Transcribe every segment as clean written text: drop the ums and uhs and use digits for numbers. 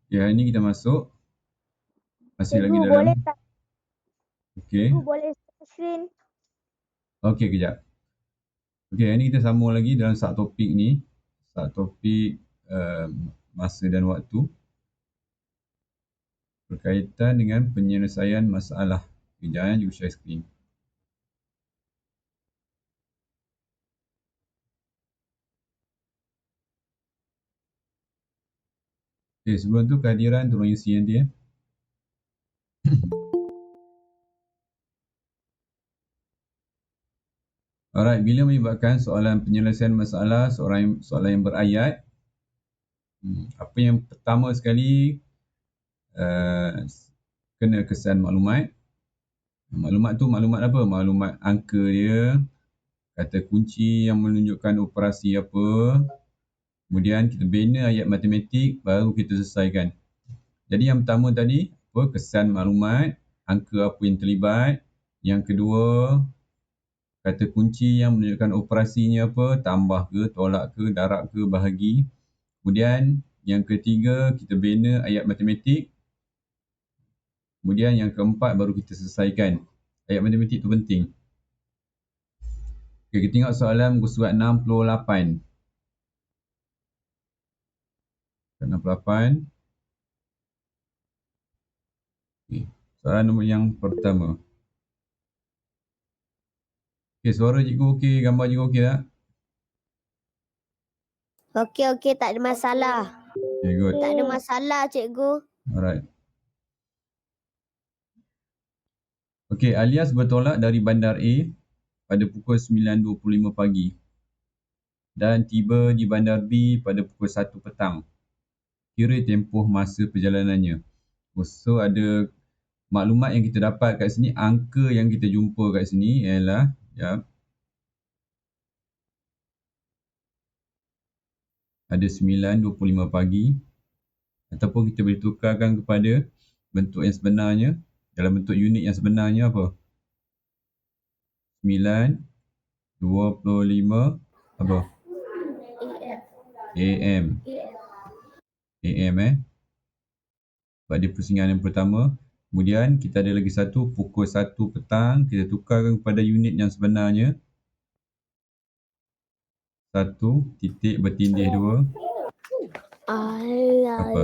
Ya, hari ni kita masuk. Masih lagi Cikgu dalam. boleh tak? Okey. Cikgu boleh share screen? Okey, kejap. Okey, hari ni kita sambung lagi dalam subtopik ni. Subtopik masa dan waktu. Berkaitan dengan penyelesaian masalah. Kejap, cikgu share screen. Okey, sebelum tu kehadiran tolong isi nanti . Alright, bila menyebabkan soalan penyelesaian masalah soalan yang berayat, apa yang pertama sekali kena kesan maklumat. Maklumat tu maklumat apa? Maklumat angka dia, kata kunci yang menunjukkan operasi apa. Kemudian kita bina ayat matematik, baru kita selesaikan. Jadi yang pertama tadi, kesan maklumat, angka apa yang terlibat. Yang kedua, kata kunci yang menunjukkan operasinya apa, tambah ke, tolak ke, darab ke, bahagi. Kemudian yang ketiga, kita bina ayat matematik. Kemudian yang keempat baru kita selesaikan. Ayat matematik tu penting. Okay, kita tengok soalan muka surat 68. 68. Okay. Soalan nombor yang pertama. Okay, suara cikgu okey, gambar cikgu okey tak? Okey, tak ada masalah. Okay, good. Tak ada masalah, cikgu. Alright. Okay, Alias bertolak dari bandar A pada pukul 9.25 pagi dan tiba di bandar B pada pukul 1 petang. Kira tempoh masa perjalanannya. So, ada maklumat yang kita dapat kat sini, angka yang kita jumpa kat sini ialah, ada 9.25 pagi ataupun kita boleh tukarkan kepada bentuk yang sebenarnya, dalam bentuk unit yang sebenarnya apa? 9.25 apa? AM. AM sebab dia pusingan yang pertama. Kemudian kita ada lagi satu pukul 1 petang, kita tukarkan kepada unit yang sebenarnya. 1 titik bertindih 2. Apa?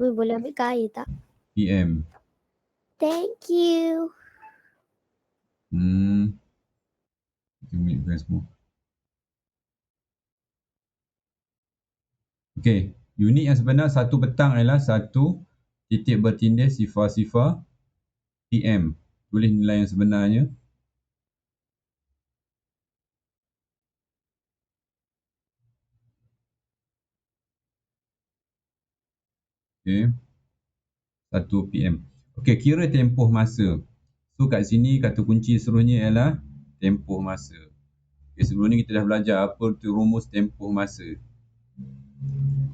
Boleh ambil kain tak? PM. Thank you. Kita mute semua. Okey, unit yang sebenar 1 petang adalah 1 titik bertindih sifar-sifar PM. Tulis nilai yang sebenarnya. Okey. 1 PM. Okey, kira tempoh masa. So kat sini kata kunci seterusnya ialah tempoh masa. Okay, sebelum ni kita dah belajar apa tu rumus tempoh masa.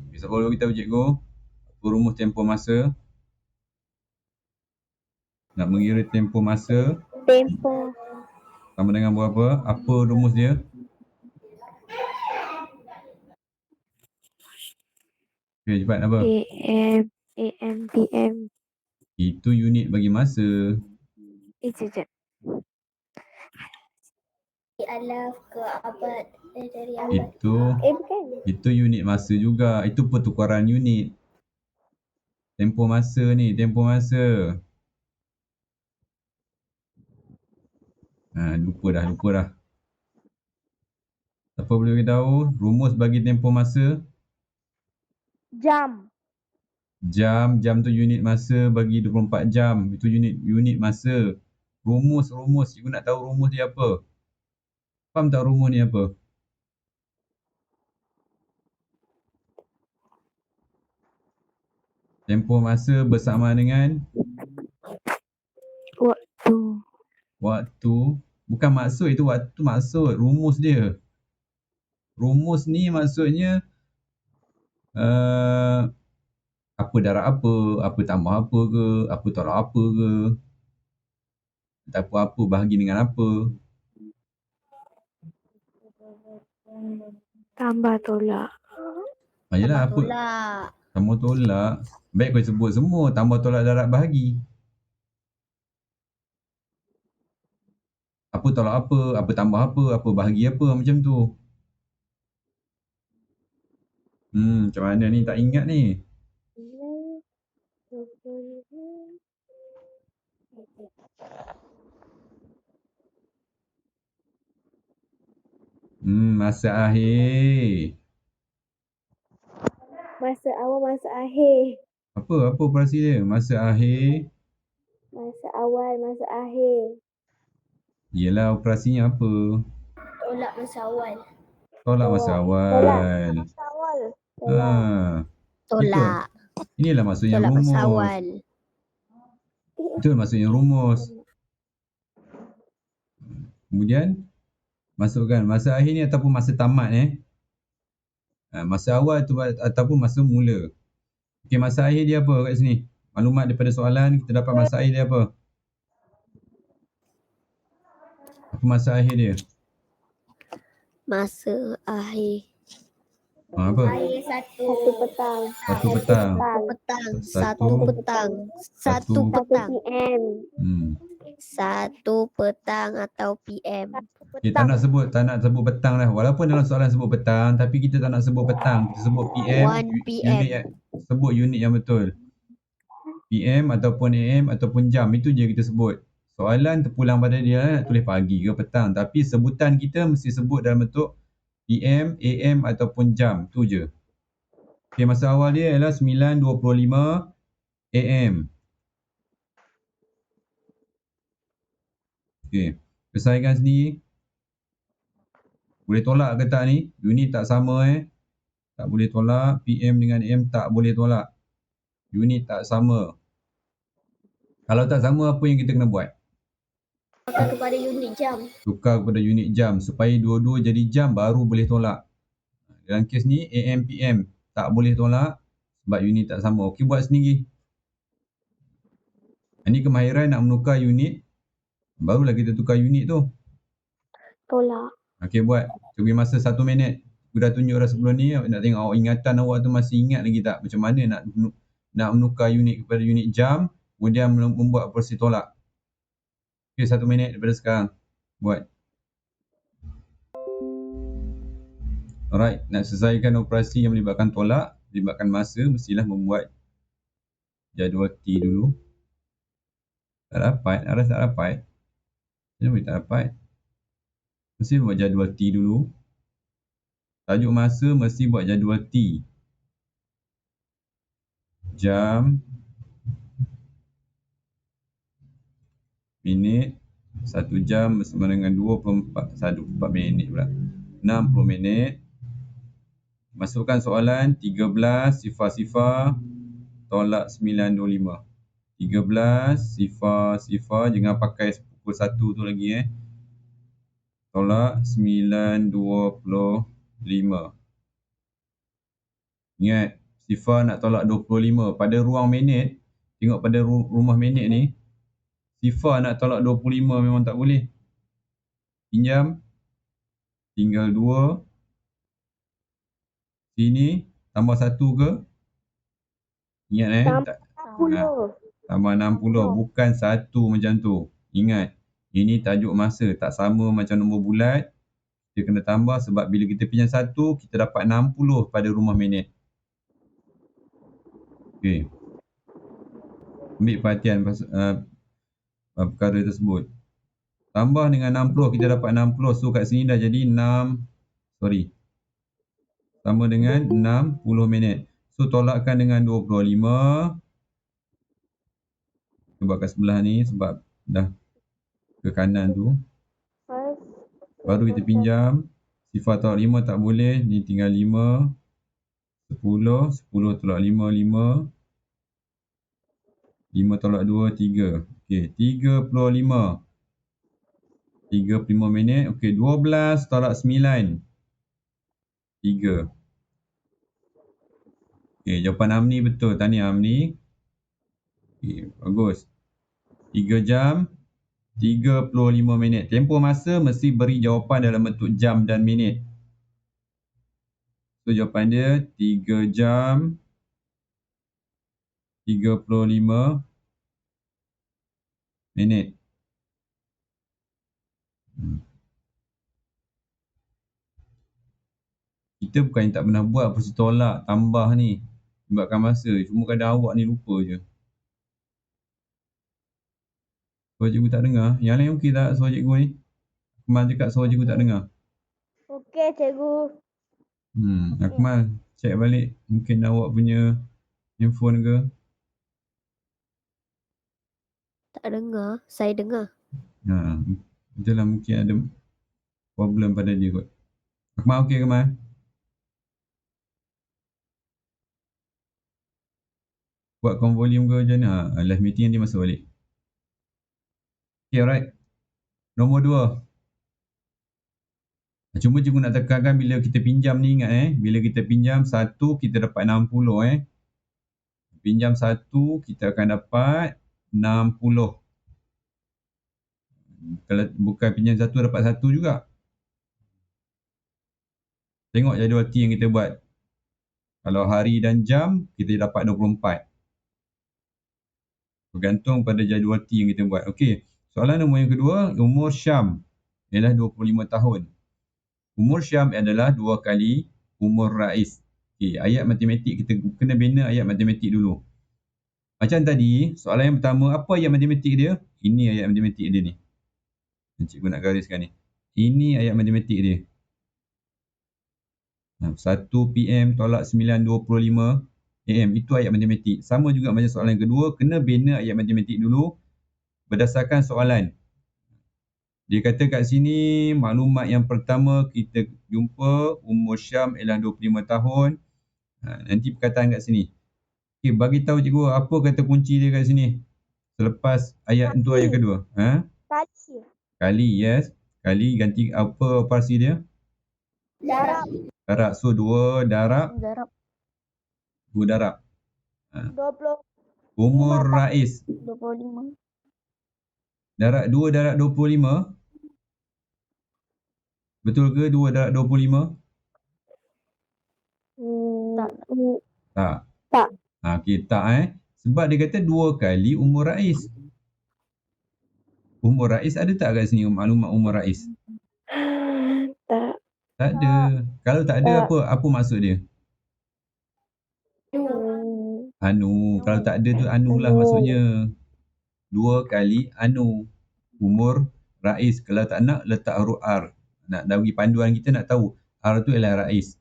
Okay, siapa dulu kita cikgu? Apa rumus tempoh masa? Nak mengira tempoh masa. Tempoh. Sama dengan berapa? Apa rumus dia? Okay, cepat apa? AM, PM. Itu unit bagi masa. Sekejap. Alaf ke abad dari abad. Itu unit masa juga. Itu pertukaran unit. Tempoh masa ni, tempoh masa. Lupa dah. Siapa boleh beritahu rumus bagi tempoh masa? Jam. Jam tu unit masa bagi 24 jam. Itu unit masa. Rumus. Cikgu nak tahu rumus dia apa? Faham tak rumus ni apa? Tempoh masa bersama dengan waktu. Bukan maksud, itu waktu maksud. Rumus dia. Rumus ni maksudnya apa darab apa tambah apa ke, apa tolak apa ke. Ataupun apa bahagi dengan apa. Tambah tolak. Yelah, Tambah tolak. Tambah tolak. Baik kau sebut semua. Tambah tolak darab bahagi. Apa tolak apa, apa tambah apa bahagi apa, macam tu. Macam mana ni, tak ingat ni. Masa akhir. Masa awal, masa akhir. Apa operasi dia? Masa akhir. Masa awal, masa akhir. Yelah, operasinya apa? Tolak masa awal. Tolak masa awal. Masa awal. Itu. Inilah maksudnya Tolak rumus. masa awal. Itu maksudnya rumus. Kemudian masukkan masa akhir ni ataupun masa tamat masa awal tu ataupun masa mula. Okey, masa akhir dia apa kat sini? Maklumat daripada soalan kita dapat masa akhir dia apa? Apa masa akhir dia? Masa akhir. Apa? Akhir satu petang. Satu petang. Satu petang. Satu petang. PM. Satu petang atau PM. Okay, tak nak sebut petang dah. Walaupun dalam soalan sebut petang, tapi kita tak nak sebut petang. Kita sebut PM. 1 PM. Sebut unit yang betul. PM ataupun AM ataupun jam. Itu je kita sebut. Soalan terpulang pada dia nak tulis pagi ke petang. Tapi sebutan kita mesti sebut dalam bentuk PM, AM ataupun jam. Tu je. Okay, masa awal dia ialah 9.25 AM. Okay. Selesaikan sendiri. Boleh tolak ke tak ni? Unit tak sama Tak boleh tolak. PM dengan AM tak boleh tolak. Unit tak sama. Kalau tak sama, apa yang kita kena buat? Tukar kepada unit jam. Tukar kepada unit jam. Supaya dua-dua jadi jam baru boleh tolak. Dalam kes ni AM, PM tak boleh tolak sebab unit tak sama. Okey, buat sendiri. Ini kemahiran nak menukar unit. Barulah kita tukar unit tu. Tolak. Okey, buat. Beri masa 1 minit. Aku dah tunjuk dah sebelum ni. Nak tengok ingatan awak tu masih ingat lagi tak? Macam mana nak menukar unit kepada unit jam. Kemudian membuat operasi tolak. Okey, 1 minit daripada sekarang. Buat. Alright, nak selesaikan operasi yang melibatkan tolak, melibatkan masa, mestilah membuat jadual T dulu. Tak dapat, Aras tak dapat. Kenapa tak dapat? Mesti buat jadual T dulu. Tajuk masa mesti buat jadual T. Jam, minit, 1 jam bersama dengan 4 minit pula. 60 minit. Masukkan soalan 13 sifar-sifar tolak 925. 13 sifar-sifar, jangan pakai pukul 1 tu lagi Tolak 925. Ingat, sifar nak tolak 25. Pada ruang minit, tengok pada rumah minit ni, sifar nak tolak 25 memang tak boleh. Pinjam, tinggal 2. Sini, tambah 1 ke? Ingat 60. Tambah 60, bukan 1 macam tu. Ingat, ini tajuk masa, tak sama macam nombor bulat. Kita kena tambah sebab bila kita pinjam 1, kita dapat 60 pada rumah minit. Okey. Ambil perhatian perkara tersebut. Tambah dengan 60, kita dapat 60. So kat sini dah jadi sama dengan 60 minit. So tolakkan dengan 25. Kita buat kat sebelah ni sebab dah ke kanan tu. Baru kita pinjam. Sifar tolak 5 tak boleh. Ni tinggal 5. 10. 10 tolak 5, 5. 5 tolak 2, 3. Okey, 35. 35 minit. Okey, 12 tolak 9. 3. Okey, jawapan Amni betul. Tahniah Amni. Okey, bagus. 3 jam, 35 minit. Tempoh masa mesti beri jawapan dalam bentuk jam dan minit. So, jawapan dia 3 jam, 35 minit. Kita bukan tak pernah buat apa tolak tambah ni. Sebabkan masa. Cuma kadang awak ni lupa je. Suara cikgu tak dengar. Yang lain okey tak suara cikgu ni? Akmal cakap suara cikgu tak dengar. Okey, cikgu. Akmal, check balik. Mungkin awak punya handphone ke? Tak dengar. Saya dengar. Itulah mungkin ada problem pada dia kot. Akmal okey ke Akmal? Buatkan volume ke macam mana? Live meeting nanti masuk balik. Okay, alright. Nombor 2. Cuma cikgu nak tekankan bila kita pinjam ni ingat bila kita pinjam 1 kita dapat 60 Pinjam 1 kita akan dapat 60. Kalau bukan pinjam 1 dapat 1 juga. Tengok jadual T yang kita buat. Kalau hari dan jam kita dapat 24. Bergantung pada jadual T yang kita buat. Okey. Soalan nombor yang kedua, umur Syam ialah 25 tahun. Umur Syam adalah 2 kali umur Rais. Okey, ayat matematik kita kena bina ayat matematik dulu. Macam tadi, soalan yang pertama, apa ayat matematik dia? Ini ayat matematik dia ni. Cikgu nak gariskan ni. Ini ayat matematik dia. 1 PM tolak 9.25 AM. Itu ayat matematik. Sama juga macam soalan yang kedua, kena bina ayat matematik dulu berdasarkan soalan. Dia kata kat sini, maklumat yang pertama kita jumpa umur Syam ialah 25 tahun. Nanti perkataan kat sini. Okay, bagi tahu cikgu apa kata kunci dia kat sini. Selepas ayat Kali. untuk ayat kedua. Kali. Kali, yes. Kali ganti apa operasi dia? Darab. Darab. So 2 darab. 2 darab. 20. Umur Rais. 25. Darab 2 darab 25. Betul ke 2 darab 25? Tak. Tak. Okey, tak Sebab dia kata 2 kali umur Rais. Umur Rais ada tak kat sini maklumat umur Rais? Tak. Tak ada. Kalau tak ada apa maksud dia? Anu. Kalau tak ada tu anu lah maksudnya. 2 kali anu. Umur Rais. Kalau tak nak letak huruf R. Nak bagi panduan kita nak tahu. R tu ialah Rais.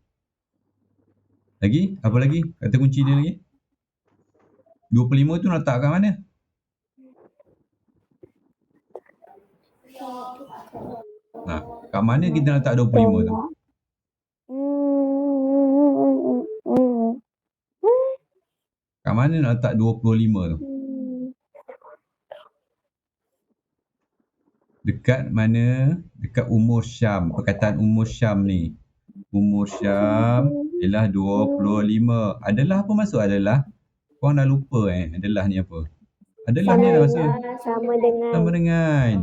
Lagi? Apa lagi? Kata kunci dia lagi? 25 tu nak letak kat mana? Kat mana kita nak letak 25 tu? Kat mana nak letak 25 tu? Dekat mana? Dekat umur Syam. Perkataan umur Syam ni. Umur Syam ialah 25. Adalah apa maksud adalah? Korang dah lupa Adalah ni apa? Adalah ni ada maksud? Sama dengan. Sama dengan.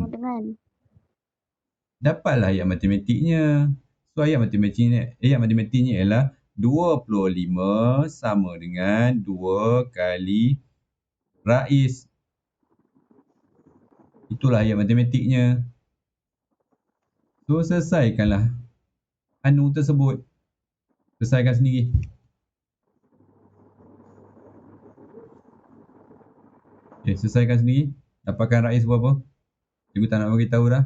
Dapatlah ayat matematiknya. So ayat matematiknya ialah 25 sama dengan 2 kali Rais. Itulah ayat matematiknya. So selesaikanlah anu tersebut. Selesaikan sendiri. Okay, selesaikan sendiri. Dapatkan Rais berapa? Cikgu tak nak bagi tahu dah.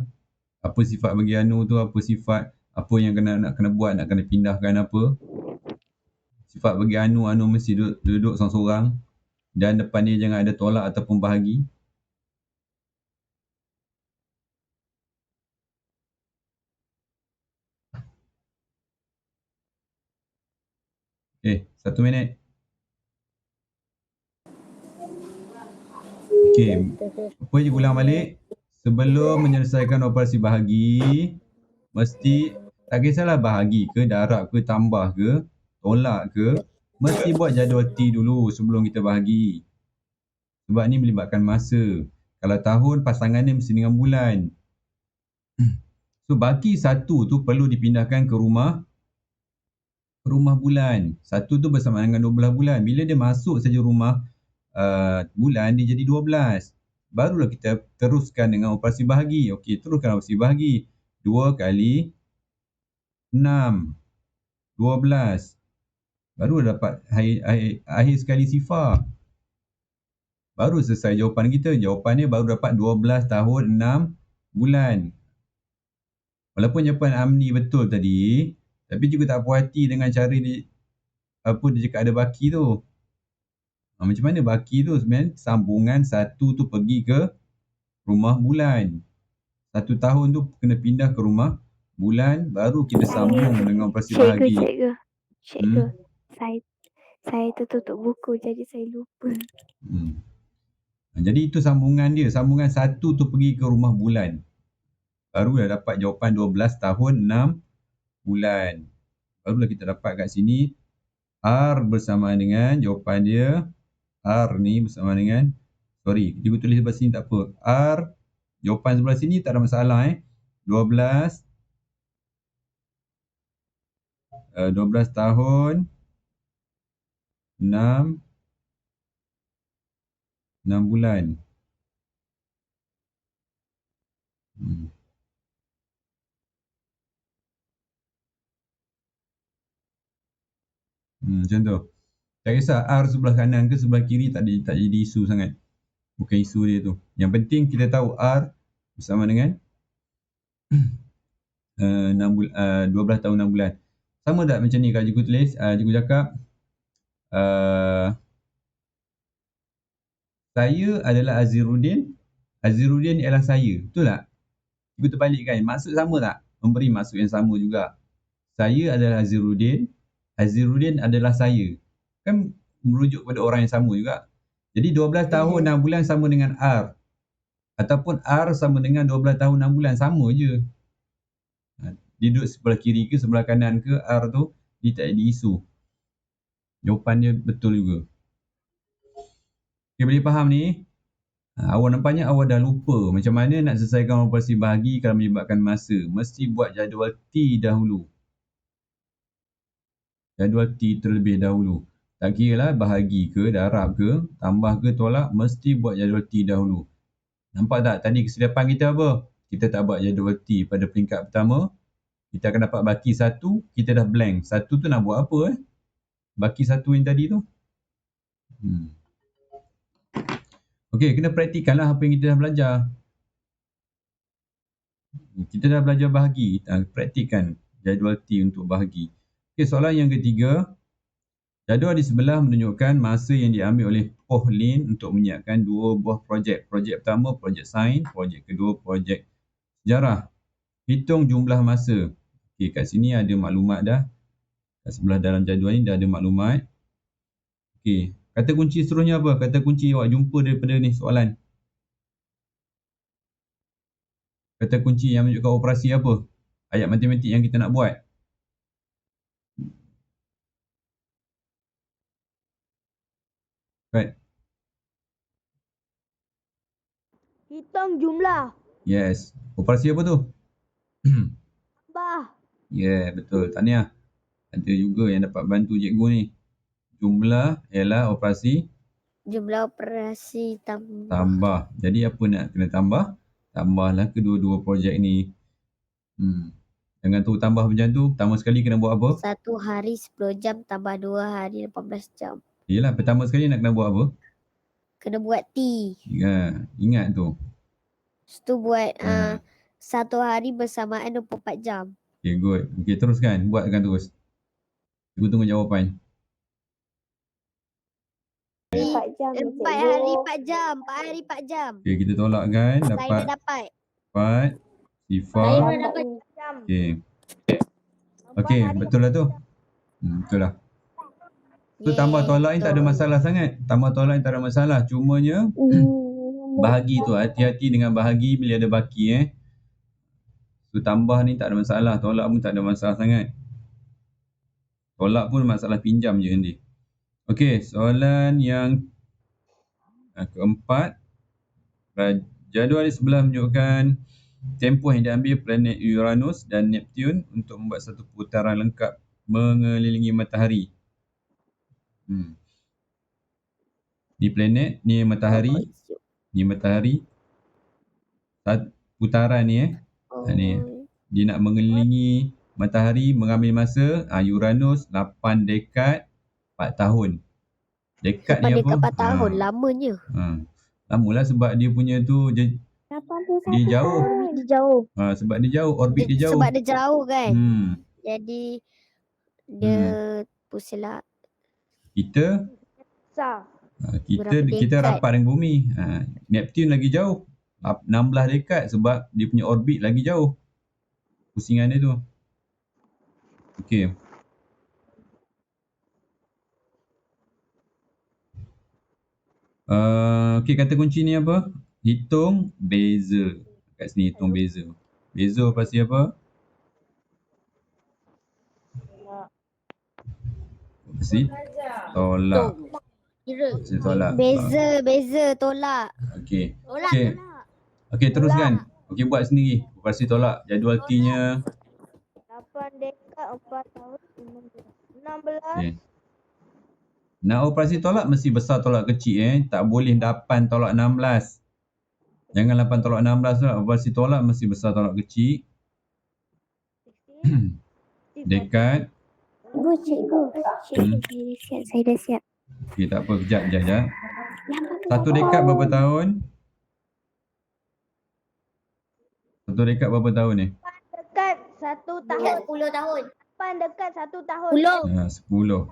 Apa sifat bagi anu tu, apa sifat, apa yang nak kena buat, nak kena pindahkan apa. Sifat bagi anu mesti duduk seorang-seorang. Dan depan dia jangan ada tolak ataupun bahagi. Okay, 1 minit. Okay, apa cikgu ulang balik? Sebelum menyelesaikan operasi bahagi, mesti, tak kisahlah bahagi ke, darab ke, tambah ke, tolak ke, mesti buat jadual T dulu sebelum kita bahagi. Sebab ni melibatkan masa. Kalau tahun, pasangannya mesti dengan bulan. So, baki 1 tu perlu dipindahkan ke rumah bulan. 1 tu bersama dengan 12 bulan. Bila dia masuk saja rumah bulan dia jadi 12. Barulah kita teruskan dengan operasi bahagi. Okey, teruskan operasi bahagi. 2 kali 6, 12. Baru dapat akhir sekali sifar. Baru selesai jawapan kita. Jawapan dia baru dapat 12 tahun 6 bulan. Walaupun jawapan Amni betul tadi, tapi juga tak puas hati dengan cara dia cakap ada baki tu. Macam mana baki tu sebenarnya sambungan satu tu pergi ke rumah bulan. 1 tahun tu kena pindah ke rumah bulan, baru kita sambung dengan operasi bahagi. Cikgu. Saya tertutup buku jadi saya lupa. Jadi itu sambungan dia. Sambungan satu tu pergi ke rumah bulan. Baru dah dapat jawapan 12 tahun 6 bulan. Barulah kita dapat kat sini R bersama dengan jawapan dia. R ni bersama dengan, sorry, cikgu tulis sebelah sini tak apa. R, jawapan sebelah sini tak ada masalah 12 tahun 6 bulan. Macam tu. Tak kisah R sebelah kanan ke sebelah kiri tak jadi isu sangat. Bukan isu dia tu. Yang penting kita tahu R bersama dengan 12 tahun 6 bulan. Sama tak macam ni kalau cikgu tulis, cikgu cakap saya adalah Aziruddin, Aziruddin ialah saya. Betul tak? Cikgu terbalikkan. Maksud sama tak? Memberi maksud yang sama juga. Saya adalah Aziruddin, Aziruddin adalah saya. Kan merujuk pada orang yang sama juga. Jadi 12 tahun 6 bulan sama dengan R. Ataupun R sama dengan 12 tahun 6 bulan. Sama je. Dia duduk sebelah kiri ke sebelah kanan ke, R tu dia tak ada isu. Jawapan dia betul juga. Okay, boleh faham ni? Awak nampaknya awak dah lupa macam mana nak selesaikan operasi bahagi kalau melibatkan masa. Mesti buat jadual T dahulu. Jadual T terlebih dahulu. Tak kira lah bahagi ke, darab ke, tambah ke, tolak, mesti buat jadual T dahulu. Nampak tak tadi kesilapan kita apa? Kita tak buat jadual T pada peringkat pertama. Kita akan dapat baki 1, kita dah blank. 1 tu nak buat apa Baki 1 yang tadi tu. Okey, kena praktikanlah apa yang kita dah belajar. Kita dah belajar bahagi, praktikkan jadual T untuk bahagi. Okey, soalan yang ketiga. Jadual di sebelah menunjukkan masa yang diambil oleh Pohlin untuk menyiapkan 2 buah projek. Projek pertama, projek sains. Projek kedua, projek sejarah. Hitung jumlah masa. Okey, kat sini ada maklumat dah. Kat sebelah dalam jadual ni dah ada maklumat. Okey, kata kunci seterusnya apa? Kata kunci awak jumpa daripada ni soalan. Kata kunci yang menunjukkan operasi apa? Ayat matematik yang kita nak buat. Right. Hitung jumlah. Yes. Operasi apa tu? Tambah. Yeah, betul. Tahniah. Ada juga yang dapat bantu cikgu ni. Jumlah ialah operasi Jumlah operasi tambah. tambah. Jadi apa nak kena tambah? Tambahlah kedua-dua projek ni. Jangan tu tambah macam tu. Pertama sekali kena buat apa? 1 hari 10 jam tambah 2 hari 18 jam. Yelah, pertama sekali nak kena buat apa? Kena buat T. Ya, ingat tu. Lepas tu buat 1 hari bersamaan 24 jam. Okay, good. Okay, teruskan. Buatkan terus. Cikgu tunggu jawapan. 4 hari 4 jam. 4 hari 4 jam. Okay, kita tolakkan. Saya dah dapat. 4 sifar. Saya dah dapat jam. Okay, betul lah tu. Betul lah. So tambah tolak ni tak ada masalah sangat. Tambah tolak ni tak ada masalah. Cumanya bahagi tu, hati-hati dengan bahagi bila ada baki So tambah ni tak ada masalah. Tolak pun tak ada masalah sangat. Tolak pun masalah pinjam je nanti. Okay, soalan yang keempat. Jadual di sebelah menunjukkan tempoh yang diambil planet Uranus dan Neptune untuk membuat satu putaran lengkap mengelilingi matahari. Ni planet, ni matahari. Ni matahari. Putaran ni ni. Dia nak mengelilingi matahari, mengambil masa. Uranus 8 dekad 4 tahun. Dekad ni 8 apa? dekad 4 tahun, lamanya. Lamalah sebab dia punya tu dia jauh. Dia jauh. Sebab dia jauh, orbit dia jauh. Sebab dia jauh kan. Jadi dia pusatlah. Kita rapat dengan bumi. Neptune lagi jauh. 16 dekad sebab dia punya orbit lagi jauh. Pusingan dia tu. Okey. Okey, kata kunci ni apa? Hitung beza. Kat sini hitung beza. Beza pasti apa? Pasti tolak. Tolak. Beza, tolak. Okey. Okey, teruskan. Okey, buat sendiri. Operasi tolak. Jadual T-nya 8 dekad 4 tahun 16. Okay. Nak operasi tolak mesti besar tolak kecil Tak boleh 8 tolak 16. Jangan 8 tolak 16 lah. Operasi tolak mesti besar tolak kecil. Dekad. Cikgu. Saya dah siap. Okey, tak apa. Kejap. 1 dekad berapa tahun? 1 dekad berapa tahun ni? 8 dekad 1 tahun. 10 tahun. 8 dekad 1 tahun. 10.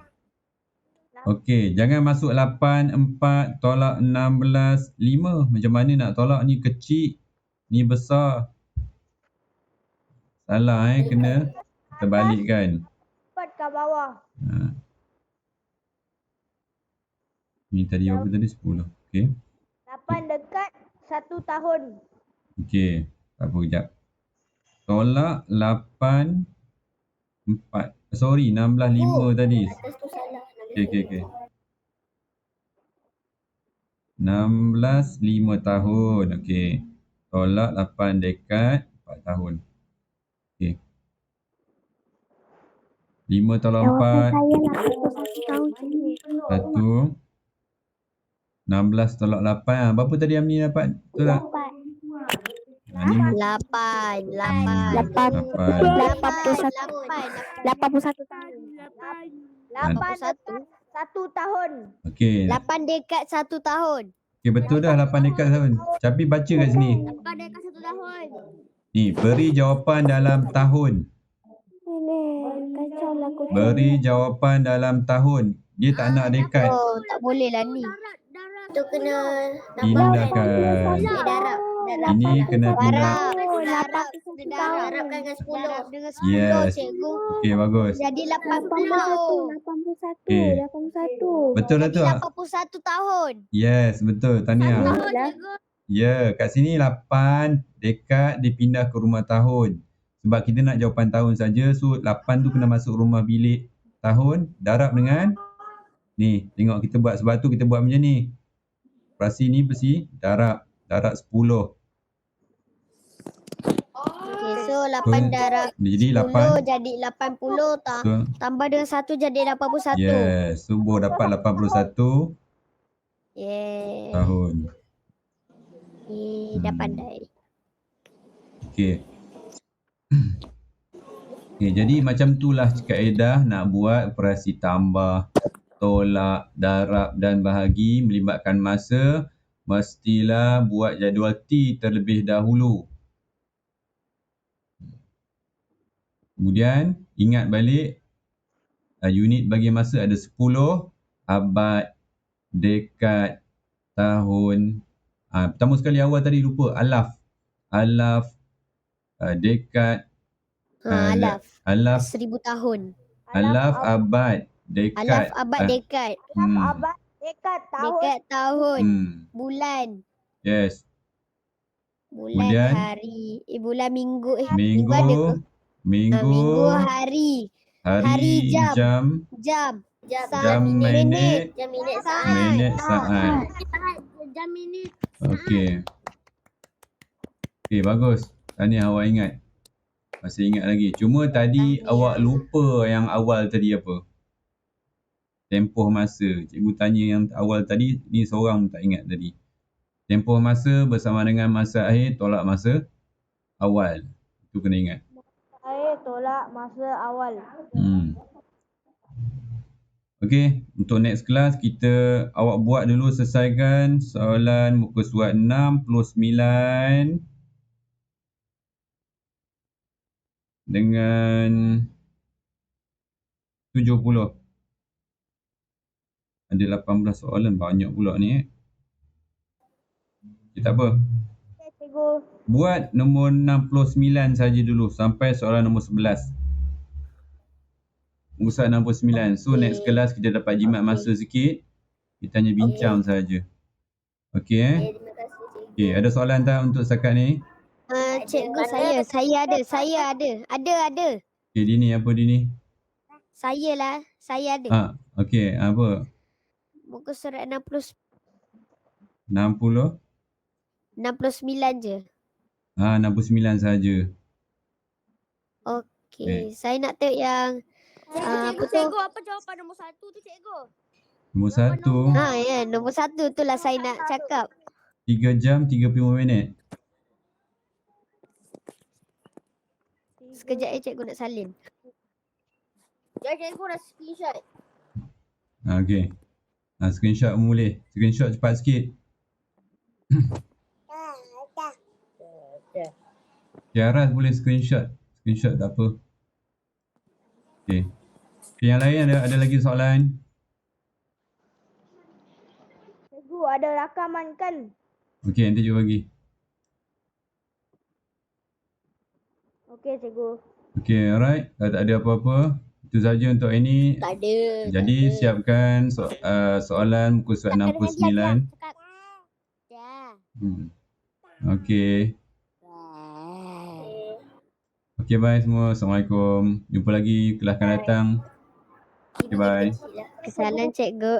Okey, jangan masuk 8, 4, tolak 16, 5. Macam mana nak tolak ni kecil, ni besar. Salah kena terbalikkan. 4 ke bawah. Ni tadi apa tadi? 10. Okey. 8 dekad 1 tahun. Okey, tak apa kejap. Tolak 8, 4. Sorry, 16, 5 tadi. Okey. 16, 5 tahun. Okey. Tolak 8 dekad 4 tahun. Okey. 5 tolak 4. 1. 16 tolak 8. Berapa tadi Amni dapat? Betul tak? 81 tahun. 1 tahun. Okey. 8 dekad 1 tahun. Okey, betul dah 8 dekad tahun. Tapi baca kat sini. 8 dekad 1 tahun. Ni, beri jawapan dalam tahun. Beri jawapan dalam tahun. Dia tak nak dekad. Oh, tak boleh lah ni. Tu kena Pindahkan. darab. Ini kena pindah. Darabkan dengan 10. Yes. Cikgu. Okey, bagus. Jadi 80. Okey. Betul lah tu. 81 tahun. Yes, betul. Tahniah. Ya, kat sini 8 dekad dipindah ke rumah tahun. Sebab kita nak jawapan tahun saja. So 8 tu kena masuk rumah bilik tahun. Darab dengan ni. Tengok kita buat. Sebab tu kita buat macam ni. Operasi ni mesti darab 10. Okay, so 8 darab Jadi 10 jadi 80 tambah dengan 1 jadi 81. Yes, subuh dapat 81 Yes. tahun. Dah pandai. Okey. Okey, jadi macam itulah kaedah nak buat operasi tambah, tolak, darab dan bahagi melibatkan masa. Mestilah buat jadual T terlebih dahulu. Kemudian ingat balik unit bagi masa ada 10, abad, dekad, tahun. Pertama sekali awal tadi lupa alaf. Alaf, dekad. Alaf 1000 tahun. Alaf, abad, dekad. Alaf, abad, dekad. Abad, dekad, tahun. Dekad, tahun. Bulan. Yes. Bulan, kemudian, hari. Bulan, minggu. Minggu. Minggu, hari. Hari, jam. Minit. Jam, minit, saat. Minit, saat. Jam, minit. Okey. Okey, bagus. Tahniah awak ingat. Masih ingat lagi. Cuma tadi awak lupa yang awal tadi apa? Tempoh masa. Cikgu tanya yang awal tadi, ni seorang tak ingat tadi. Tempoh masa bersama dengan masa akhir tolak masa awal. Itu kena ingat. Air tolak masa awal. Okey, untuk next class awak buat dulu selesaikan soalan muka surat 69 dengan 70. Ada 18 soalan, banyak pula ni. Okay, tak apa. Okey, cikgu. Buat nombor 69 saja dulu sampai soalan nombor 11. Muka surat 69. So next kelas kita dapat jimat masa sikit. Kita hanya bincang saja. Okey Terima kasih cikgu. Okey, ada soalan tak untuk setakat ni? Cikgu saya ada. Ada. Okey, Dini apa Dini? Saya ada. Okey, apa? Muka surat 69 60? je. 69 saja. Okey, saya nak tengok yang apa tu? Cikgu, apa jawapan nombor 1 tu, cikgu? Nombor 1, Ya, nombor 1 tu lah saya nak cakap. 3 jam 35 minit. Sekejap cikgu nak salin. Ya, cikgu dah screenshot. Okey. Screenshot pun boleh. Screenshot cepat sikit. Okay, Aras boleh screenshot. Screenshot tak apa. Okey. Okay, yang lain ada lagi soalan? Cikgu ada rakaman kan? Okey, nanti cikgu bagi. Okey, cikgu. Okey, alright. Dah tak ada apa-apa. Itu saja untuk ini. Tak ada. Jadi siapkan soalan muka surat 69. Ya. Okey. Okey, bye semua. Assalamualaikum. Jumpa lagi kelas akan datang. Okay, bye. Kesalahan cikgu.